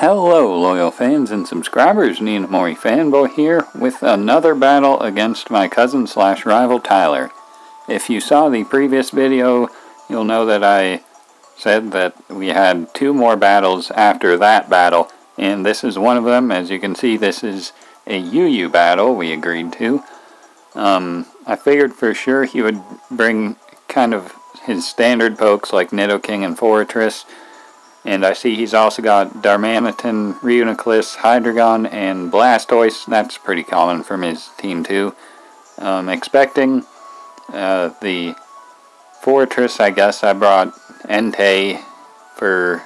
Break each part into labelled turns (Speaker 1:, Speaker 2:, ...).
Speaker 1: Hello loyal fans and subscribers, Ninamori Fanboy here with another battle against my cousin slash rival Tyler. If you saw the previous video, you'll know that I said that we had two more battles after that battle, and this is one of them. As you can see, this is a UU battle we agreed to. I figured for sure he would bring kind of his standard pokes like Nidoking and Fortress. And I see he's also got Darmanitan, Reuniclus, Hydreigon, and Blastoise. That's pretty common from his team too. Expecting the Fortress, I guess I brought Entei. For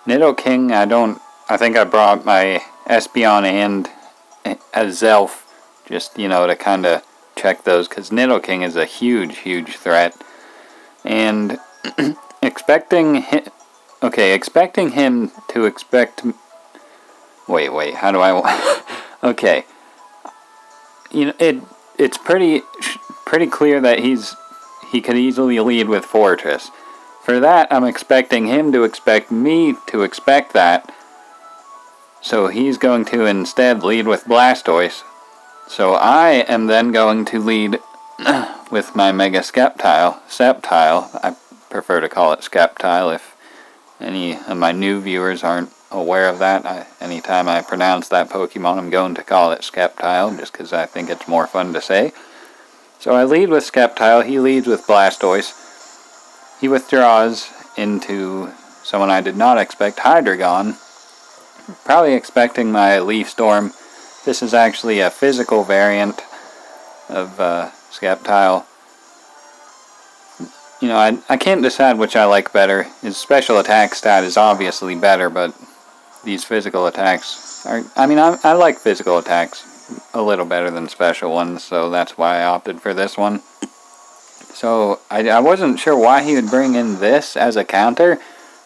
Speaker 1: Nidoking, I think I brought my Espeon and Azelf, just, to kind of check those, because Nidoking is a huge threat. And expecting him to expect... Wait, how do I... Okay. It's pretty clear that he could easily lead with Fortress. For that, I'm expecting him to expect me to expect that. So he's going to instead lead with Blastoise. So I am then going to lead with my Mega Sceptile. I prefer to call it Sceptile if any of my new viewers aren't aware of that. Anytime I pronounce that Pokemon, I'm going to call it Sceptile, just because I think it's more fun to say. So I lead with Sceptile, he leads with Blastoise. He withdraws into someone I did not expect, Hydreigon. Probably expecting my Leaf Storm. This is actually a physical variant of Sceptile. I can't decide which I like better. His special attack stat is obviously better, but these physical attacks are... I like physical attacks a little better than special ones, so that's why I opted for this one. So, I wasn't sure why he would bring in this as a counter.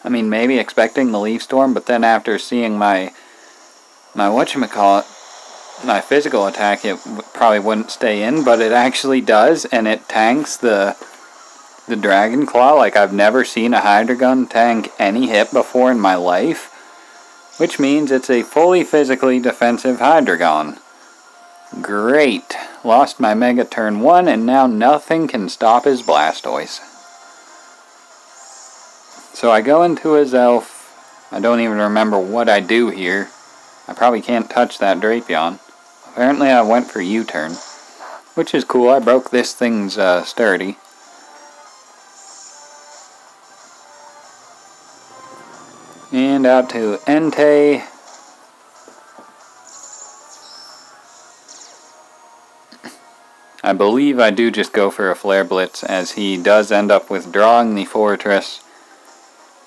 Speaker 1: Maybe expecting the Leaf Storm, but then after seeing my physical attack, it probably wouldn't stay in, but it actually does, and it tanks the Dragon Claw. Like, I've never seen a Hydreigon tank any hit before in my life, which means it's a fully physically defensive Hydreigon. Great. Lost my Mega turn 1, and now nothing can stop his Blastoise. So I go into his Elf. I don't even remember what I do here. I probably can't touch that Drapion. Apparently I went for U-turn, which is cool. I broke this thing's sturdy. And out to Entei. I believe I do just go for a Flare Blitz, as he does end up withdrawing the Fortress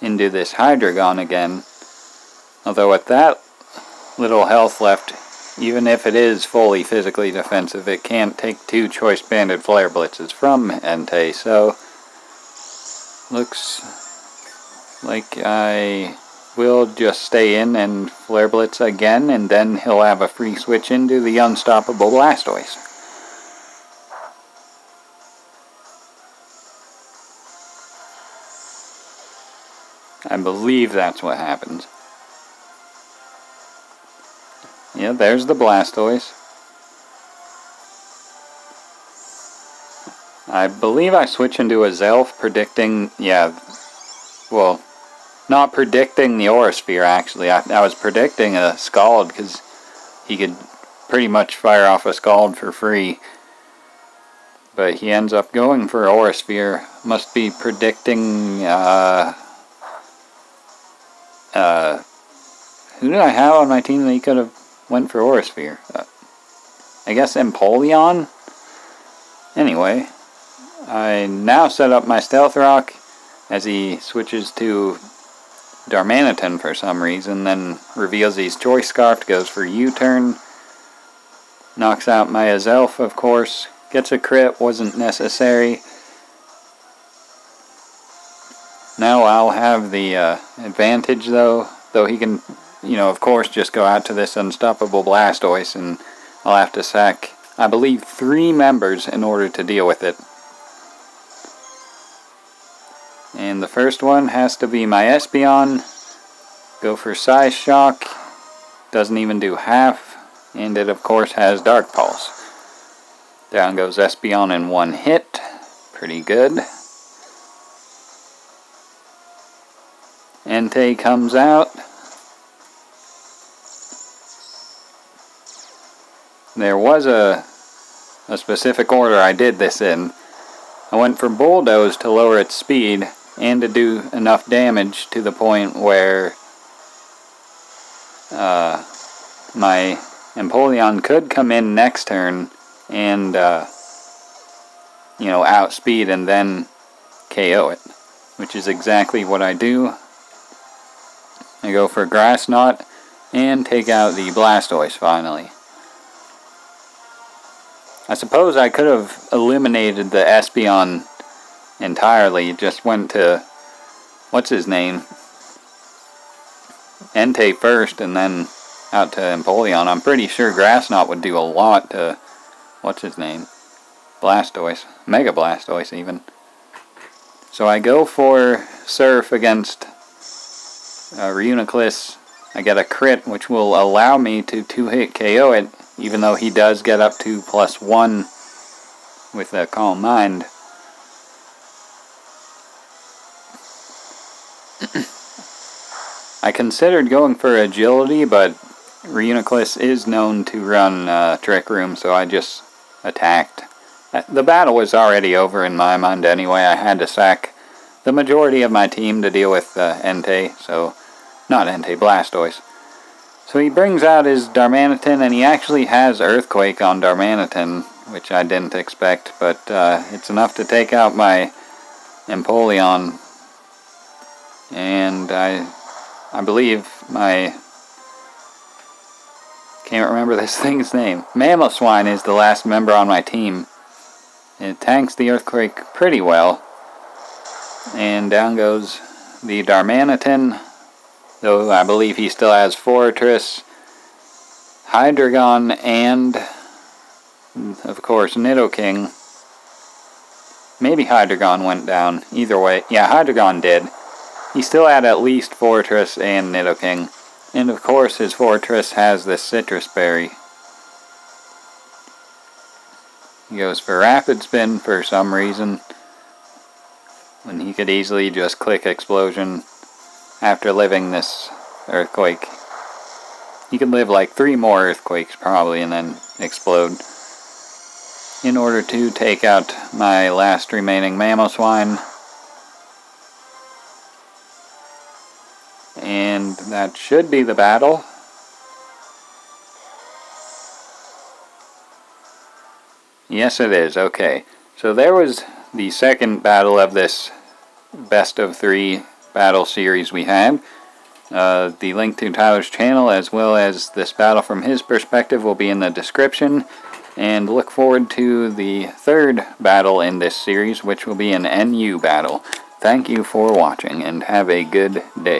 Speaker 1: into this Hydreigon again. Although at that little health left, even if it is fully physically defensive, it can't take two Choice Banded Flare Blitzes from Entei, so looks like I will just stay in and Flare Blitz again, and then he'll have a free switch into the unstoppable Blastoise. I believe that's what happens. Yeah, there's the Blastoise. I believe I switch into a Zelf, predicting, not predicting the Aura Sphere, actually. I was predicting a Scald, because he could pretty much fire off a Scald for free. But he ends up going for Aura Sphere. Must be predicting, who did I have on my team that he could have went for Aura Sphere? I guess Empoleon? Anyway, I now set up my Stealth Rock as he switches to Darmanitan for some reason, then reveals he's Choice Scarfed, goes for U-turn, knocks out my Azelf, of course, gets a crit, wasn't necessary. Now I'll have the advantage, though he can, of course, just go out to this unstoppable Blastoise, and I'll have to sack, I believe, 3 members in order to deal with it. And the first one has to be my Espeon. Go for Size Shock. Doesn't even do half. And it of course has Dark Pulse. Down goes Espeon in one hit. Pretty good. Entei comes out. There was a specific order I did this in. I went for Bulldoze to lower its speed and to do enough damage to the point where my Empoleon could come in next turn and outspeed and then KO it, which is exactly what I do. I go for Grass Knot and take out the Blastoise finally. I suppose I could have eliminated the Espeon entirely, just went to, what's his name? Entei first and then out to Empoleon. I'm pretty sure Grass Knot would do a lot to, what's his name? Blastoise. Mega Blastoise even. So I go for Surf against Reuniclus. I get a crit which will allow me to 2-hit KO it, even though he does get up to +1 with a Calm Mind. I considered going for Agility, but Reuniclus is known to run Trick Room, so I just attacked. The battle was already over in my mind anyway. I had to sack the majority of my team to deal with Entei, so not Entei, Blastoise. So he brings out his Darmanitan, and he actually has Earthquake on Darmanitan, which I didn't expect, but it's enough to take out my Empoleon. And I believe my... can't remember this thing's name. Mamoswine is the last member on my team. It tanks the Earthquake pretty well. And down goes the Darmanitan, though I believe he still has Fortress, Hydreigon, and of course Nidoking. Maybe Hydreigon went down. Either way, yeah, Hydreigon did. He still had at least Fortress and Nidoking. And of course his Fortress has this Citrus Berry. He goes for Rapid Spin for some reason, when he could easily just click Explosion after living this Earthquake. He could live like 3 more Earthquakes probably and then explode, in order to take out my last remaining Mamoswine. And that should be the battle. Yes, it is. Okay. So there was the second battle of this best of 3 battle series we had. The link to Tyler's channel as well as this battle from his perspective will be in the description. And look forward to the third battle in this series, which will be an NU battle. Thank you for watching and have a good day.